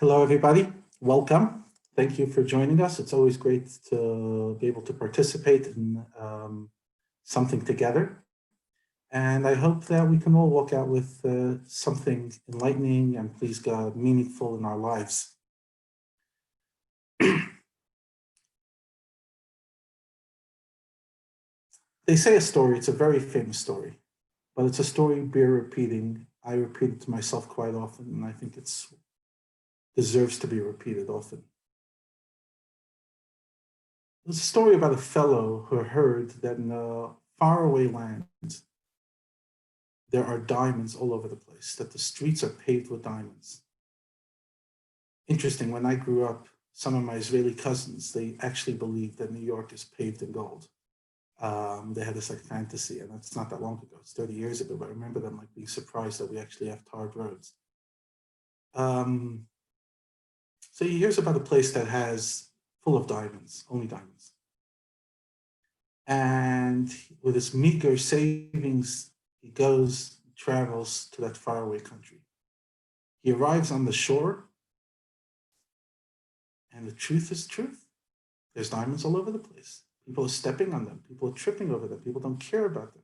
Hello, everybody. Welcome. Thank you for joining us. It's always great to be able to participate in something together. And I hope that we can all walk out with something enlightening and, please God, meaningful in our lives. They say a story, it's a very famous story, but it's a story bear repeating. I repeat it to myself quite often, and I think it deserves to be repeated often. There's a story about a fellow who heard that in a faraway land, there are diamonds all over the place, that the streets are paved with diamonds. Interesting, when I grew up, some of my Israeli cousins, they actually believed that New York is paved in gold. They had this like fantasy, and it's not that long ago, it's 30 years ago, but I remember them like being surprised that we actually have tarred roads. So he hears about a place that has full of diamonds, only diamonds. And with his meager savings, he goes, travels to that faraway country. He arrives on the shore, and the truth is truth. There's diamonds all over the place. People are stepping on them. People are tripping over them. People don't care about them.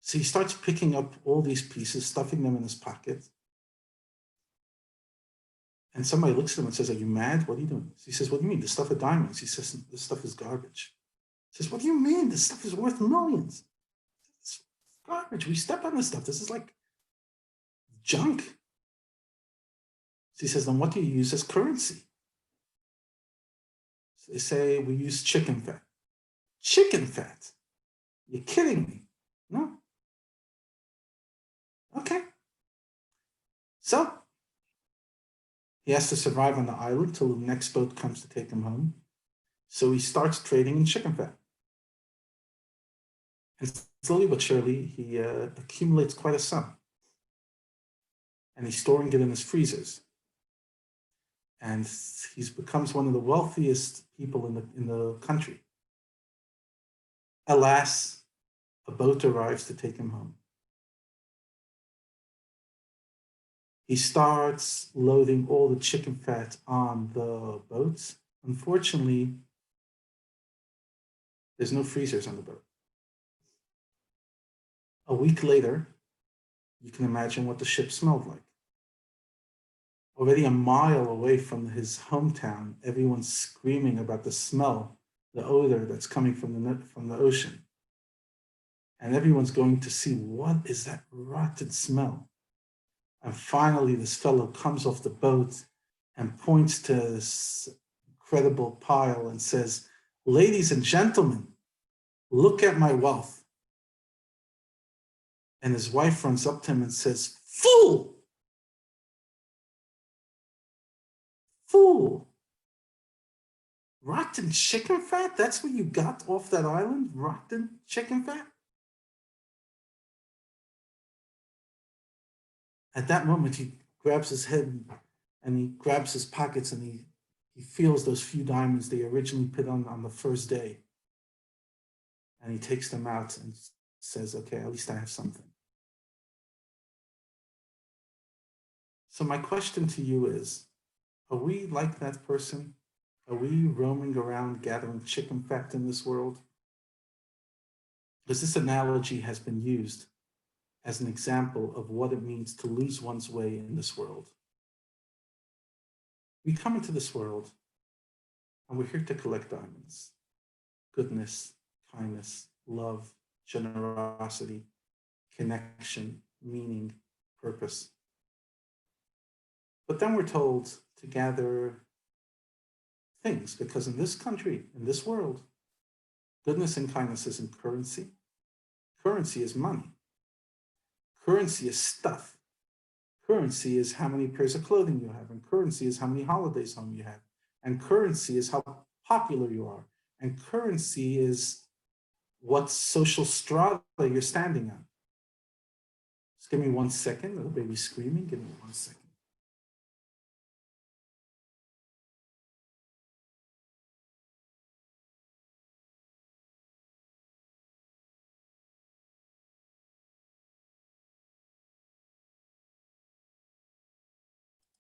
So he starts picking up all these pieces, stuffing them in his pocket. And somebody looks at him and says, "Are you mad? What are you doing?" He says, "What do you mean? This stuff is diamonds." He says, "This stuff is garbage." He says, "What do you mean? This stuff is worth millions. It's garbage. We step on this stuff. This is like junk." So he says, "Then what do you use as currency?" So they say, "We use chicken fat." Chicken fat? You're kidding me. No? Okay. So he has to survive on the island till the next boat comes to take him home. So he starts trading in chicken fat. And slowly but surely, he accumulates quite a sum. And he's storing it in his freezers. And he becomes one of the wealthiest people in the country. Alas, a boat arrives to take him home. He starts loading all the chicken fat on the boat. Unfortunately, there's no freezers on the boat. A week later, you can imagine what the ship smelled like. Already a mile away from his hometown, everyone's screaming about the smell, the odor that's coming from the ocean. And everyone's going to see, what is that rotten smell? And finally, this fellow comes off the boat and points to this incredible pile and says, "Ladies and gentlemen, look at my wealth." And his wife runs up to him and says, "Fool! Fool! Rotten chicken fat? That's what you got off that island? Rotten chicken fat?" At that moment, he grabs his head and he grabs his pockets and he feels those few diamonds they originally put on the first day. And he takes them out and says, "Okay, at least I have something." So my question to you is, are we like that person? Are we roaming around gathering chicken fat in this world? Because this analogy has been used as an example of what it means to lose one's way in this world. We come into this world and we're here to collect diamonds: goodness, kindness, love, generosity, connection, meaning, purpose. But then we're told to gather things, because in this country, in this world, goodness and kindness isn't currency. Currency is money. Currency is stuff. Currency is how many pairs of clothing you have, and currency is how many holidays home you have, and currency is how popular you are, and currency is what social strata you're standing on. Just give me 1 second. Little baby screaming. Give me 1 second.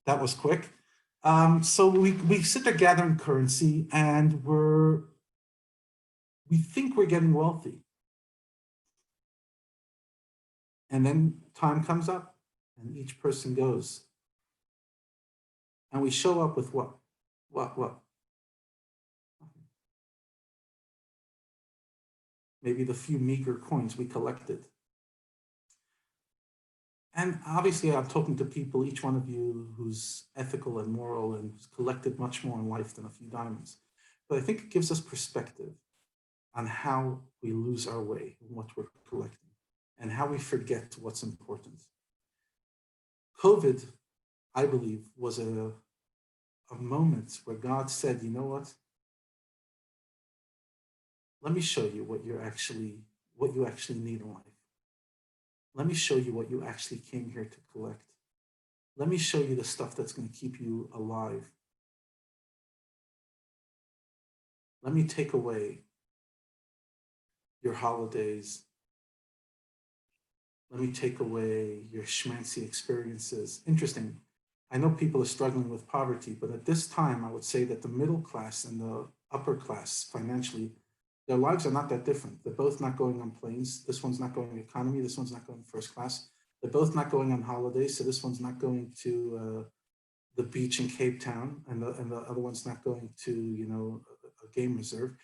That was quick. So we sit there gathering currency and we think we're getting wealthy. And then time comes up and each person goes. And we show up with what? What? Maybe the few meager coins we collected. And obviously, I'm talking to people, each one of you who's ethical and moral and who's collected much more in life than a few diamonds. But I think it gives us perspective on how we lose our way in what we're collecting and how we forget what's important. COVID, I believe, was a moment where God said, you know what? Let me show you what you actually need in life. Let me show you what you actually came here to collect. Let me show you the stuff that's going to keep you alive. Let me take away your holidays. Let me take away your schmancy experiences. Interesting. I know people are struggling with poverty, but at this time, I would say that the middle class and the upper class financially, their lives are not that different. They're both not going on planes. This one's not going economy. This one's not going first class. They're both not going on holidays. So this one's not going to the beach in Cape Town, and the other one's not going to, you know, a game reserve.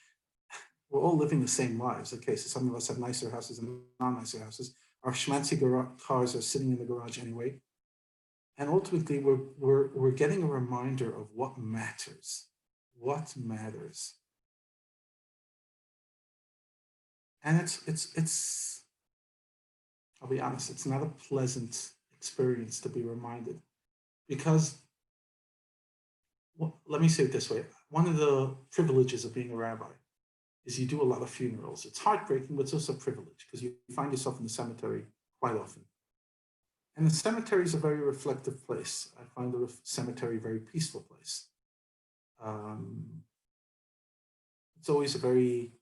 We're all living the same lives. Okay, so some of us have nicer houses and non-nicer houses. Our schmancy cars are sitting in the garage anyway. And ultimately, we're getting a reminder of what matters. What matters. And it's I'll be honest, it's not a pleasant experience to be reminded, because, well, let me say it this way. One of the privileges of being a rabbi is you do a lot of funerals. It's heartbreaking, but it's also a privilege because you find yourself in the cemetery quite often. And the cemetery is a very reflective place. I find the cemetery a very peaceful place. It's always a very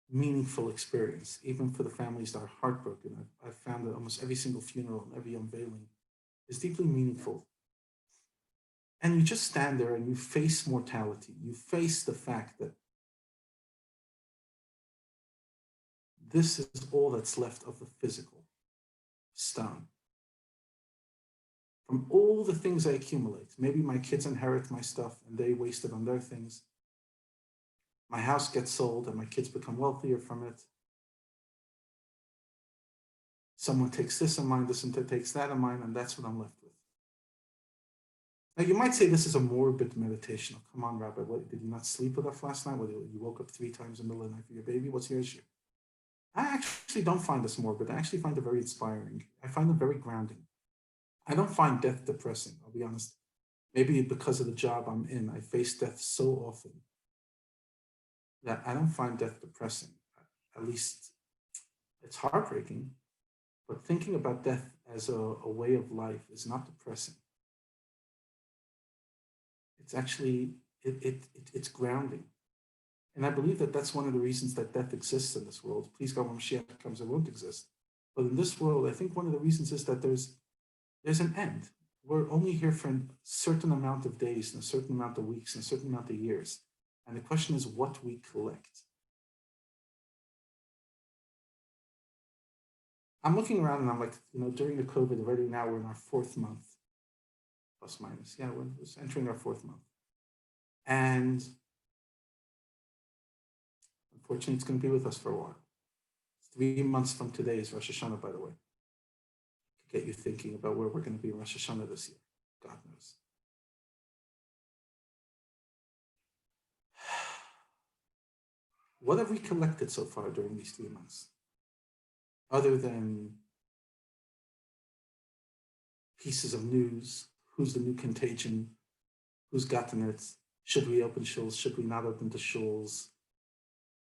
meaningful experience, even for the families that are heartbroken. I've found that almost every single funeral, every unveiling is deeply meaningful. And you just stand there and you face mortality. You face the fact that this is all that's left of the physical stone. From all the things I accumulate, maybe my kids inherit my stuff and they waste it on their things. My house gets sold and my kids become wealthier from it. Someone takes this of mine, this one takes that of mine, and that's what I'm left with. Now, you might say this is a morbid meditation. Oh, come on, Rabbi, what, did you not sleep with us last night? What, you woke up 3 times in the middle of the night for your baby? What's your issue? I actually don't find this morbid. I actually find it very inspiring. I find it very grounding. I don't find death depressing, I'll be honest. Maybe because of the job I'm in, I face death so often that I don't find death depressing. At least it's heartbreaking, but thinking about death as a way of life is not depressing. It's actually, it's grounding. And I believe that that's one of the reasons that death exists in this world. Please God, when Mashiach comes, it won't exist. But in this world, I think one of the reasons is that there's an end. We're only here for a certain amount of days and a certain amount of weeks and a certain amount of years. And the question is what we collect. I'm looking around and I'm like, you know, during the COVID, already now we're in our 4th month, plus minus. Yeah, we're entering our 4th month. And unfortunately, it's going to be with us for a while. 3 months from today is Rosh Hashanah, by the way. To get you thinking about where we're going to be in Rosh Hashanah this year. God knows. What have we collected so far during these 3 months? Other than pieces of news, who's the new contagion, who's gotten it, should we open shuls, should we not open the shuls,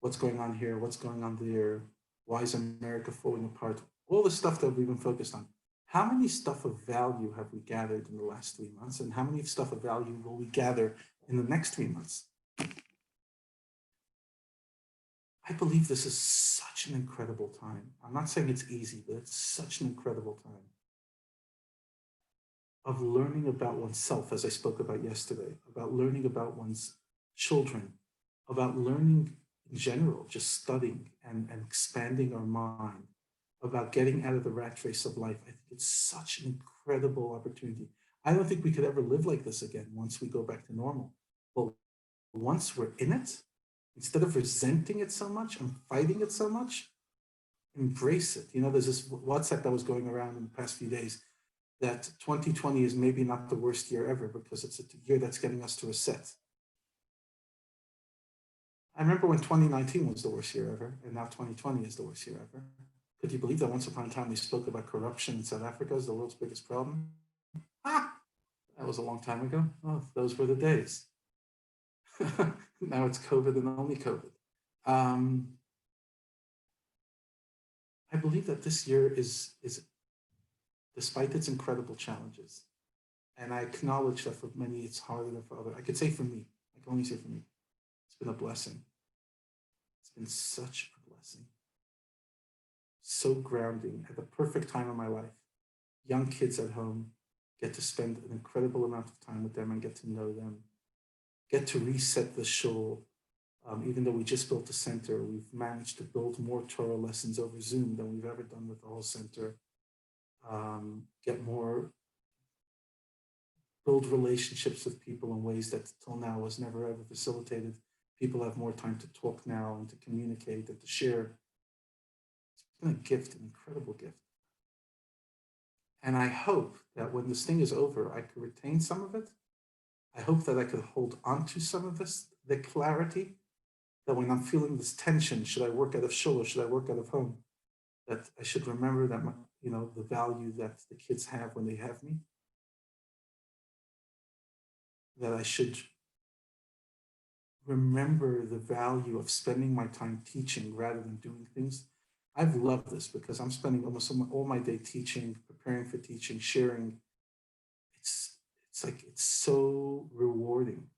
what's going on here, what's going on there, why is America falling apart, all the stuff that we've been focused on. How many stuff of value have we gathered in the last 3 months, and how many stuff of value will we gather in the next 3 months? I believe this is such an incredible time. I'm not saying it's easy, but it's such an incredible time. of learning about oneself, as I spoke about yesterday, about learning about one's children, about learning in general, just studying and expanding our mind, about getting out of the rat race of life. I think it's such an incredible opportunity. I don't think we could ever live like this again once we go back to normal. But once we're in it, instead of resenting it so much and fighting it so much, embrace it. You know, there's this WhatsApp that was going around in the past few days that 2020 is maybe not the worst year ever because it's a year that's getting us to reset. I remember when 2019 was the worst year ever, and now 2020 is the worst year ever. Could you believe that once upon a time we spoke about corruption in South Africa as the world's biggest problem? Ah, that was a long time ago. Oh, those were the days. Now it's COVID and only COVID. Um, I believe that this year is, despite its incredible challenges, and I acknowledge that for many it's harder than for others. I could say for me, I can only say for me, it's been a blessing. It's been such a blessing. So grounding at the perfect time of my life. Young kids at home, get to spend an incredible amount of time with them and get to know them, get to reset the shul. Even though we just built the center, we've managed to build more Torah lessons over Zoom than we've ever done with the whole center. Get more, build relationships with people in ways that till now was never ever facilitated. People have more time to talk now and to communicate and to share. It's been a gift, an incredible gift. And I hope that when this thing is over, I could retain some of it. I hope that I could hold on to some of this, the clarity, that when I'm feeling this tension, should I work out of shul or should I work out of home, that I should remember that, the value that the kids have when they have me, that I should remember the value of spending my time teaching rather than doing things. I've loved this because I'm spending almost all my day teaching, preparing for teaching, sharing. It's so rewarding.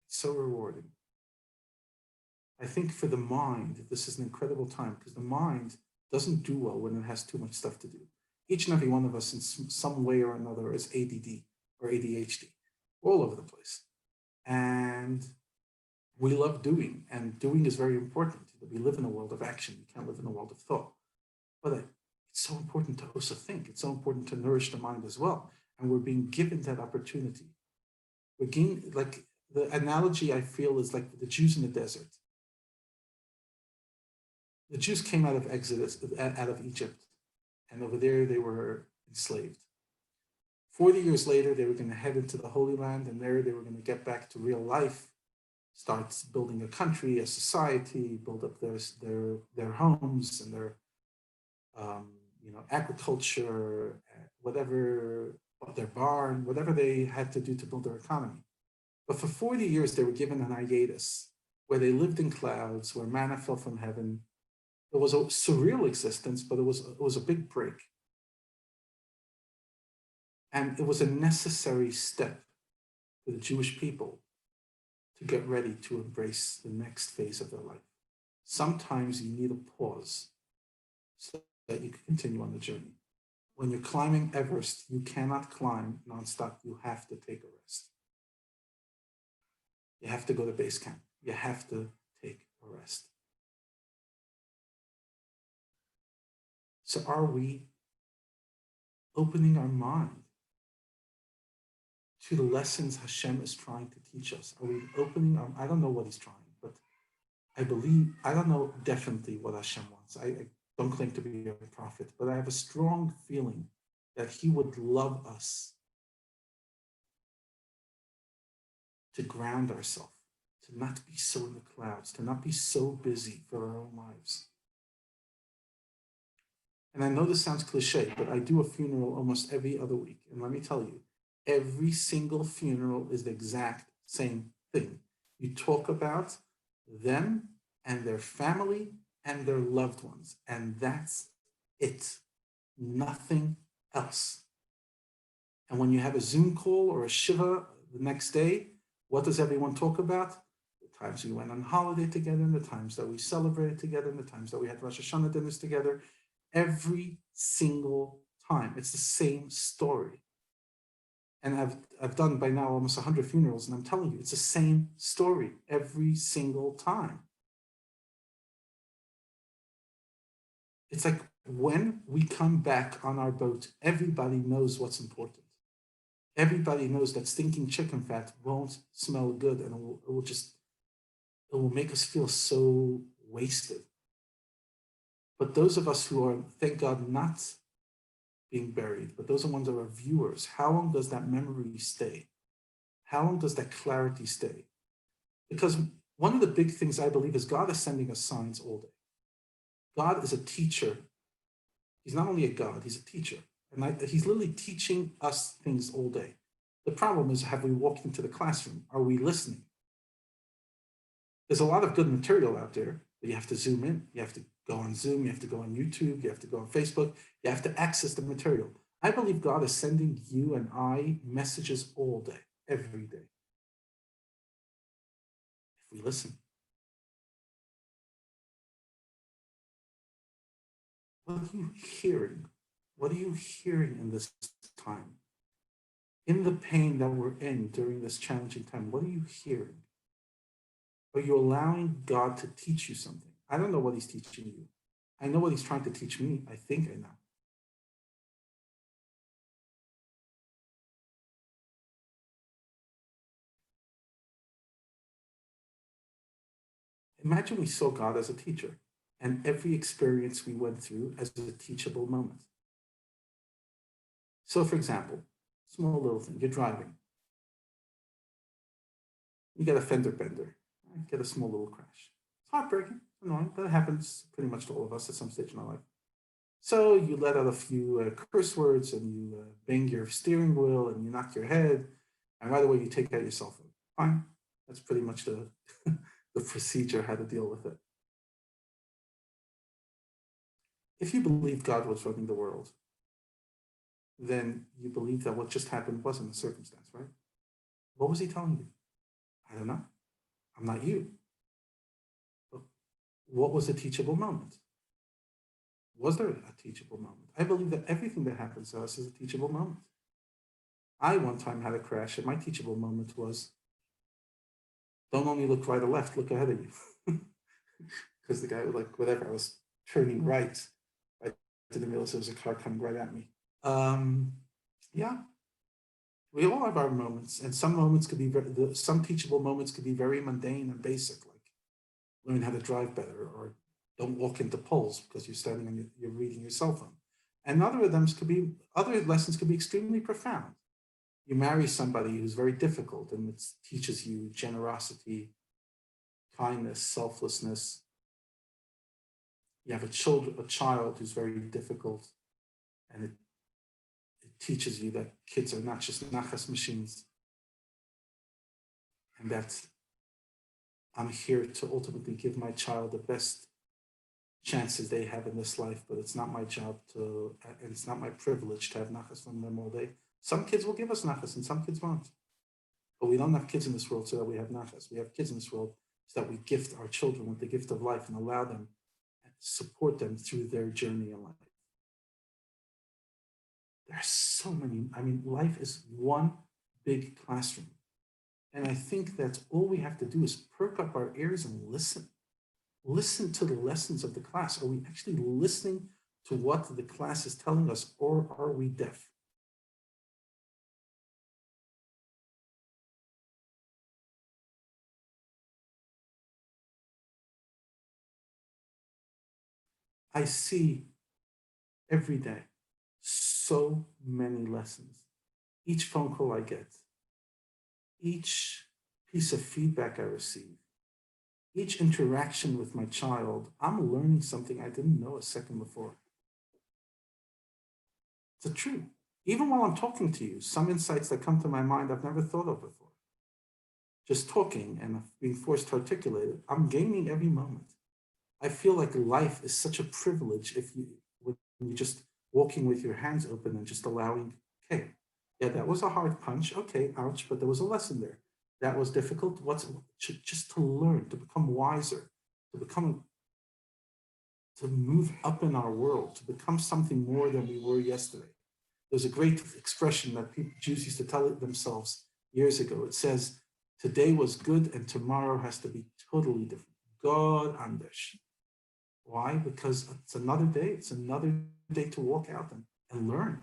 It's so rewarding. I think for the mind, this is an incredible time because the mind doesn't do well when it has too much stuff to do. Each and every one of us in some way or another is ADD or ADHD, all over the place. And we love doing, and doing is very important. We live in a world of action. We can't live in a world of thought. But it's so important to also think. It's so important to nourish the mind as well. And we're being given that opportunity. We're getting, like, the analogy I feel is like the Jews in the desert. The Jews came out of Exodus, out of Egypt, and over there they were enslaved. 40 years later, they were going to head into the Holy Land, and there they were going to get back to real life, start building a country, a society, build up their homes and their agriculture, whatever, their barn, whatever they had to do to build their economy. But for 40 years, they were given an hiatus where they lived in clouds, where manna fell from heaven. It was a surreal existence, but it was a big break. And it was a necessary step for the Jewish people to get ready to embrace the next phase of their life. Sometimes you need a pause so that you can continue on the journey. When you're climbing Everest, you cannot climb nonstop. You have to take a rest. You have to go to base camp. You have to take a rest. So are we opening our mind to the lessons Hashem is trying to teach us? Are we opening our, I don't know what he's trying, but I don't know definitely what Hashem wants. I don't claim to be a prophet, but I have a strong feeling that he would love us to ground ourselves, to not be so in the clouds, to not be so busy for our own lives. And I know this sounds cliche, but I do a funeral almost every other week. And let me tell you, every single funeral is the exact same thing. You talk about them and their family and their loved ones, and that's it. Nothing else. And when you have a Zoom call or a Shiva the next day, what does everyone talk about? The times we went on holiday together, and the times that we celebrated together, and the times that we had Rosh Hashanah dinners together. Every single time, it's the same story. And I've done by now almost 100 funerals, and I'm telling you, it's the same story every single time. It's like when we come back on our boat, everybody knows what's important. Everybody knows that stinking chicken fat won't smell good, and it will make us feel so wasted. But those of us who are, thank God, not being buried, but those are ones that are viewers, how long does that memory stay? How long does that clarity stay? Because one of the big things I believe is God is sending us signs all day. God is a teacher. He's not only a God, he's a teacher. And he's literally teaching us things all day. The problem is, have we walked into the classroom? Are we listening? There's a lot of good material out there, but you have to zoom in. You have to go on Zoom. You have to go on YouTube. You have to go on Facebook. You have to access the material. I believe God is sending you and I messages all day, every day. If we listen. What are you hearing? What are you hearing in this time? In the pain that we're in during this challenging time, what are you hearing? Are you allowing God to teach you something? I don't know what he's teaching you. I know what he's trying to teach me. I think I know. Imagine we saw God as a teacher and every experience we went through as a teachable moment. So, for example, small little thing, you're driving, you get a fender bender, get a small little crash. It's heartbreaking, annoying, but it happens pretty much to all of us at some stage in our life. So you let out a few curse words and you bang your steering wheel and you knock your head, and right away you take out your cell phone. Fine, that's pretty much the the procedure how to deal with it. If you believe God was running the world, then you believe that what just happened wasn't a circumstance, right? What was he telling you? I don't know. I'm not you. But what was a teachable moment? Was there a teachable moment? I believe that everything that happens to us is a teachable moment. I one time had a crash, and my teachable moment was don't only look right or left, look ahead of you. Because the guy was like, whatever, I was turning right. I didn't realize there was a car coming right at me. Um, yeah, we all have our moments, and some moments could be some teachable moments could be very mundane and basic, like learn how to drive better, or don't walk into poles because you're standing and you're reading your cell phone. And other lessons could be extremely profound. You marry somebody who's very difficult, and it teaches you generosity, kindness, selflessness. You have a child who's very difficult, and it teaches you that kids are not just nachas machines, and that I'm here to ultimately give my child the best chances they have in this life, but it's not my job to, and it's not my privilege to have nachas from them all day. Some kids will give us nachas and some kids won't. But we don't have kids in this world so that we have nachas. We have kids in this world so that we gift our children with the gift of life and allow them and support them through their journey in life. There are so many, I mean, life is one big classroom. And I think that all we have to do is perk up our ears and listen. Listen to the lessons of the class. Are we actually listening to what the class is telling us, or are we deaf? I see every day so many lessons. Each phone call I get, each piece of feedback I receive, each interaction with my child, I'm learning something I didn't know a second before. It's a truth. Even while I'm talking to you, some insights that come to my mind I've never thought of before. Just talking and being forced to articulate it, I'm gaining every moment. I feel like life is such a privilege if you when you just walking with your hands open and just allowing, okay, yeah, that was a hard punch. Okay, ouch, but there was a lesson there. That was difficult. What's just to learn, to become wiser, to become to move up in our world, to become something more than we were yesterday. There's a great expression that Jews used to tell themselves years ago. It says, today was good and tomorrow has to be totally different. God anders. Why? Because it's another day. It's another day to walk out and learn.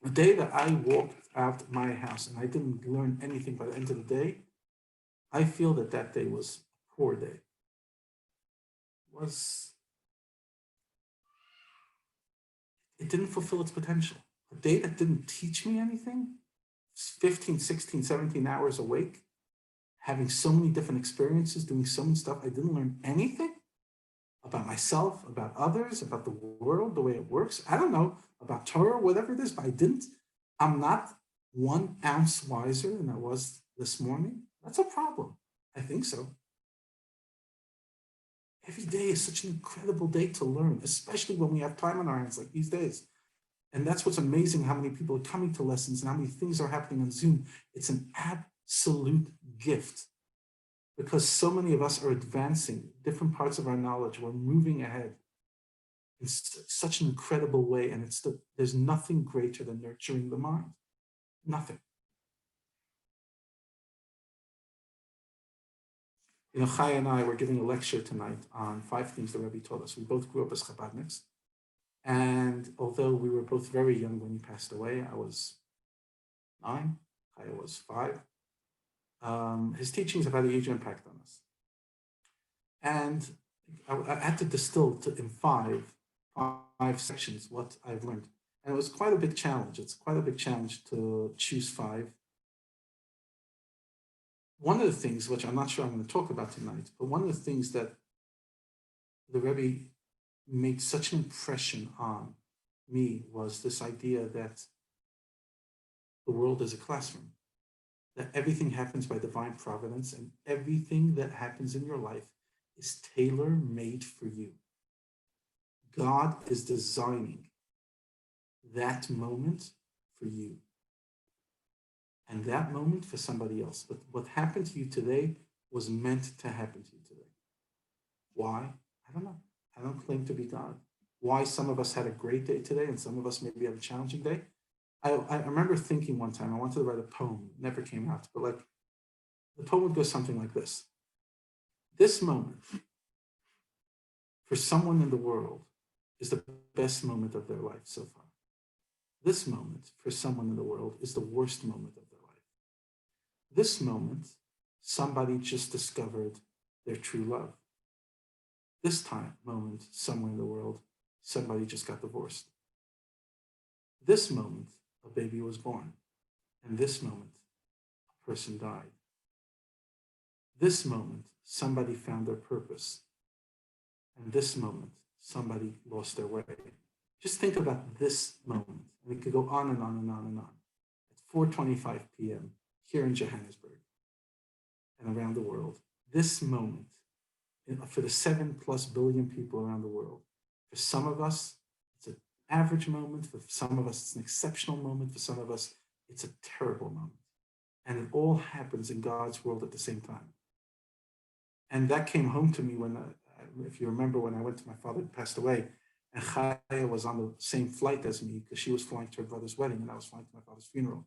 The day that I walked out my house and I didn't learn anything by the end of the day, I feel that that day was a poor day. It didn't fulfill its potential. A day that didn't teach me anything, 15, 16, 17 hours awake, having so many different experiences, doing so much stuff, I didn't learn anything about myself, about others, about the world, the way it works. I don't know, about Torah, whatever it is, but I didn't. I'm not 1 ounce wiser than I was this morning. That's a problem. I think so. Every day is such an incredible day to learn, especially when we have time on our hands like these days. And that's what's amazing, how many people are coming to lessons and how many things are happening on Zoom. It's an absolute gift because so many of us are advancing different parts of our knowledge. We're moving ahead in such an incredible way. And there's nothing greater than nurturing the mind. Nothing. You know, Chaya and I were giving a lecture tonight on 5 things the Rebbe taught us. We both grew up as Chabadniks. And although we were both very young when he passed away, I was 9, Chaya was 5. His teachings have had a huge impact on us. And I had to distill in five sections what I've learned. And it was quite a big challenge. It's quite a big challenge to choose 5. One of the things, which I'm not sure I'm going to talk about tonight, but one of the things that the Rebbe made such an impression on me was this idea that the world is a classroom, that everything happens by divine providence, and everything that happens in your life is tailor-made for you. God is designing that moment for you, and that moment for somebody else. But what happened to you today was meant to happen to you today. Why? I don't know. I don't claim to be God. Why some of us had a great day today and some of us maybe had a challenging day. I remember thinking one time, I wanted to write a poem, it never came out, but like the poem would go something like this. This moment for someone in the world is the best moment of their life so far. This moment for someone in the world is the worst moment of their life. This moment, somebody just discovered their true love. This moment, somewhere in the world, somebody just got divorced. This moment, a baby was born. And this moment, a person died. This moment, somebody found their purpose. And this moment, somebody lost their way. Just think about this moment. We could go on and on and on and on. At 4:25 p.m. here in Johannesburg and around the world, this moment, for the 7+ billion people around the world, for some of us, it's an average moment. For some of us, it's an exceptional moment. For some of us, it's a terrible moment. And it all happens in God's world at the same time. And that came home to me when, if you remember, when I went to my father who passed away, and Chaya was on the same flight as me because she was flying to her brother's wedding and I was flying to my father's funeral.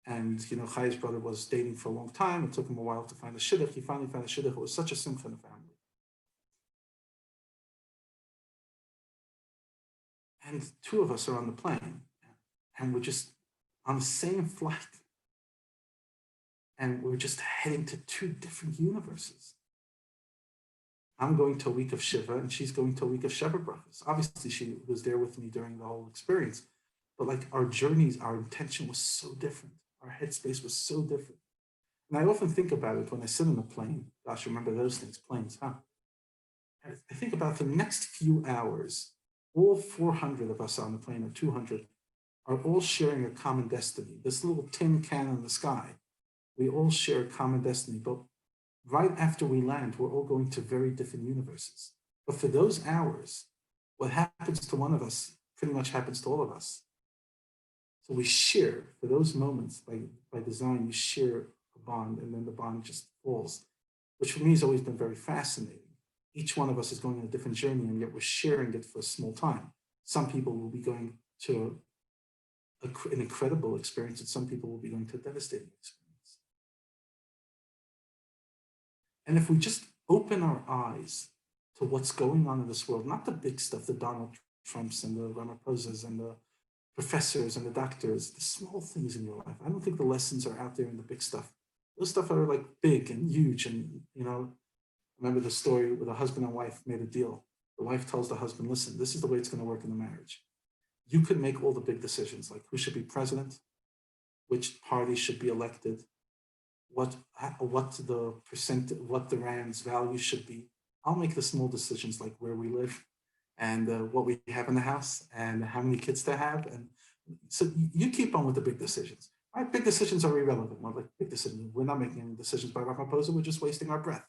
And, you know, Chaya's brother was dating for a long time. It took him a while to find a shidduch. He finally found a shidduch. It was such a simcha in the family. And 2 of us are on the plane and we're just on the same flight. And we're just heading to 2 different universes. I'm going to a week of Shiva and she's going to a week of Sheva Brachas. Obviously, she was there with me during the whole experience. But like our journeys, our intention was so different. Our headspace was so different. And I often think about it when I sit in a plane. Gosh, remember those things, planes, huh? I think about the next few hours, all 400 of us on the plane, or 200, are all sharing a common destiny. This little tin can in the sky, we all share a common destiny. But right after we land, we're all going to very different universes. But for those hours, what happens to one of us pretty much happens to all of us. So we share, for those moments, by design, you share a bond, and then the bond just falls, which for me has always been very fascinating. Each one of us is going on a different journey, and yet we're sharing it for a small time. Some people will be going to an incredible experience that some people will be going to a devastating experience. And if we just open our eyes to what's going on in this world, not the big stuff, the Donald Trumps and the Ramaphosa's and the professors and the doctors, the small things in your life. I don't think the lessons are out there in the big stuff. Those stuff are like big and huge. And, remember the story where the husband and wife made a deal. The wife tells the husband, listen, this is the way it's going to work in the marriage. You could make all the big decisions, like who should be president, which party should be elected, what the rand's value should be. I'll make the small decisions like where we live and what we have in the house and how many kids to have. And so you keep on with the big decisions. All right, big decisions are irrelevant. Well, like big decisions, we're not making any decisions by Ramaphosa, we're just wasting our breath.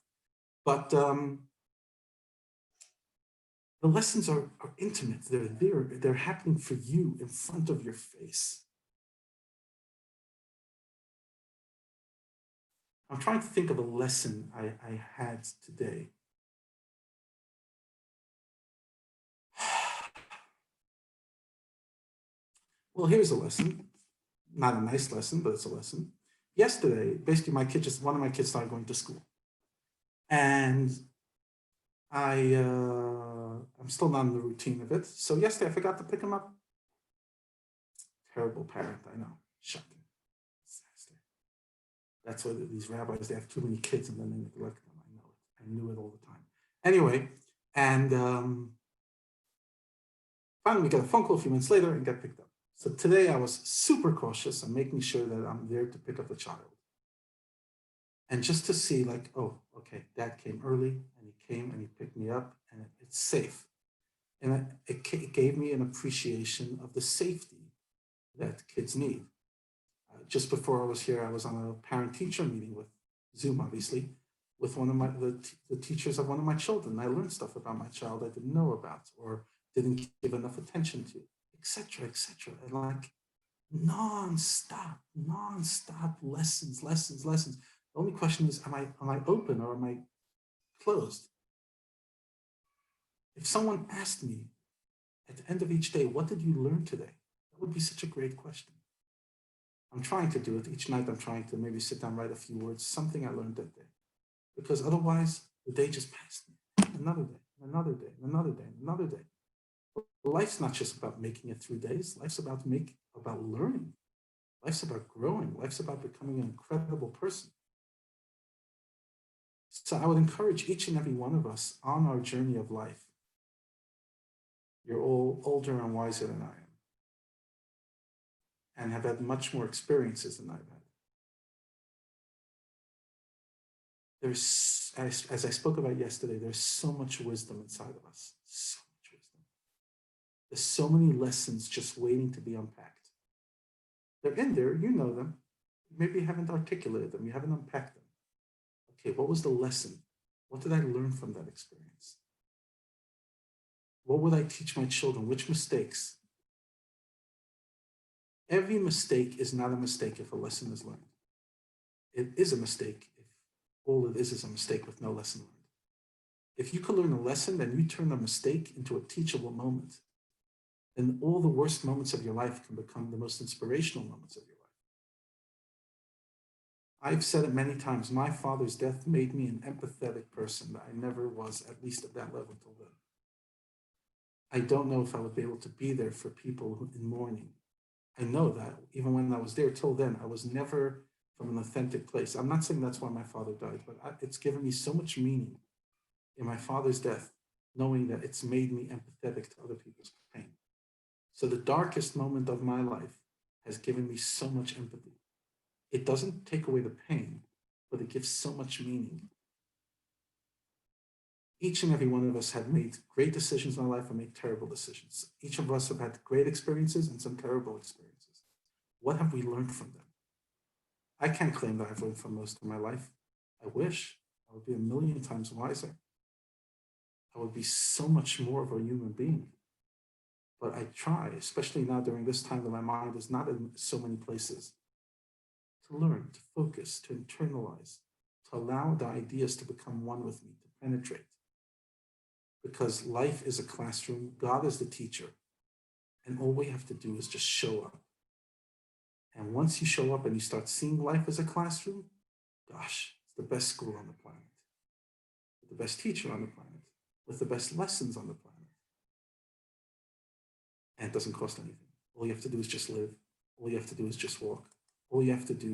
But the lessons are intimate. They're there. They're happening for you in front of your face. I'm trying to think of a lesson I had today. Well, here's a lesson. Not a nice lesson, but it's a lesson. Yesterday, basically, one of my kids started going to school. And I'm still not in the routine of it. So yesterday I forgot to pick him up. Terrible parent, I know. Shocking. That's why these rabbis, they have too many kids and then they neglect them. I know it. I knew it all the time. Anyway, and finally we got a phone call a few minutes later and got picked up. So today I was super cautious and making sure that I'm there to pick up the child. And just to see like, oh, okay, dad came early and he came and he picked me up and it's safe. And it gave me an appreciation of the safety that kids need. Just before I was here, I was on a parent-teacher meeting with Zoom, obviously, with one of the teachers of one of my children. I learned stuff about my child I didn't know about or didn't give enough attention to, etc., etc. And like non-stop lessons. The only question is, am I open or am I closed? If someone asked me at the end of each day, what did you learn today? That would be such a great question. I'm trying to do it each night. I'm trying to maybe sit down, write a few words, something I learned that day. Because otherwise, the day just passed me. Another day, another day, another day, another day. But life's not just about making it through days. Life's about learning. Life's about growing. Life's about becoming an incredible person. So I would encourage each and every one of us on our journey of life. You're all older and wiser than I am, and have had much more experiences than I've had. There's, as I spoke about yesterday, there's so much wisdom inside of us, so much wisdom. There's so many lessons just waiting to be unpacked. They're in there, you know them. Maybe you haven't articulated them, you haven't unpacked them. Okay, what was the lesson? What did I learn from that experience? What would I teach my children? Which mistakes? Every mistake is not a mistake if a lesson is learned. It is a mistake if all it is a mistake with no lesson learned. If you can learn a lesson, then you turn a mistake into a teachable moment. Then all the worst moments of your life can become the most inspirational moments of your life. I've said it many times, my father's death made me an empathetic person that I never was, at least at that level till then. I don't know if I would be able to be there for people in mourning. I know that even when I was there till then, I was never from an authentic place. I'm not saying that's why my father died, but it's given me so much meaning in my father's death, knowing that it's made me empathetic to other people's pain. So the darkest moment of my life has given me so much empathy. It doesn't take away the pain, but it gives so much meaning. Each and every one of us have made great decisions in our life and made terrible decisions. Each of us have had great experiences and some terrible experiences. What have we learned from them? I can't claim that I've learned from most of my life. I wish I would be a million times wiser. I would be so much more of a human being. But I try, especially now during this time that my mind is not in so many places, to learn, to focus, to internalize, to allow the ideas to become one with me, to penetrate. Because life is a classroom, God is the teacher, And all we have to do is just show up. And once you show up and you start seeing life as a classroom, gosh, it's the best school on the planet, with the best teacher on the planet, with the best lessons on the planet. And it doesn't cost anything. All you have to do is just live. All you have to do is just walk. All you have to do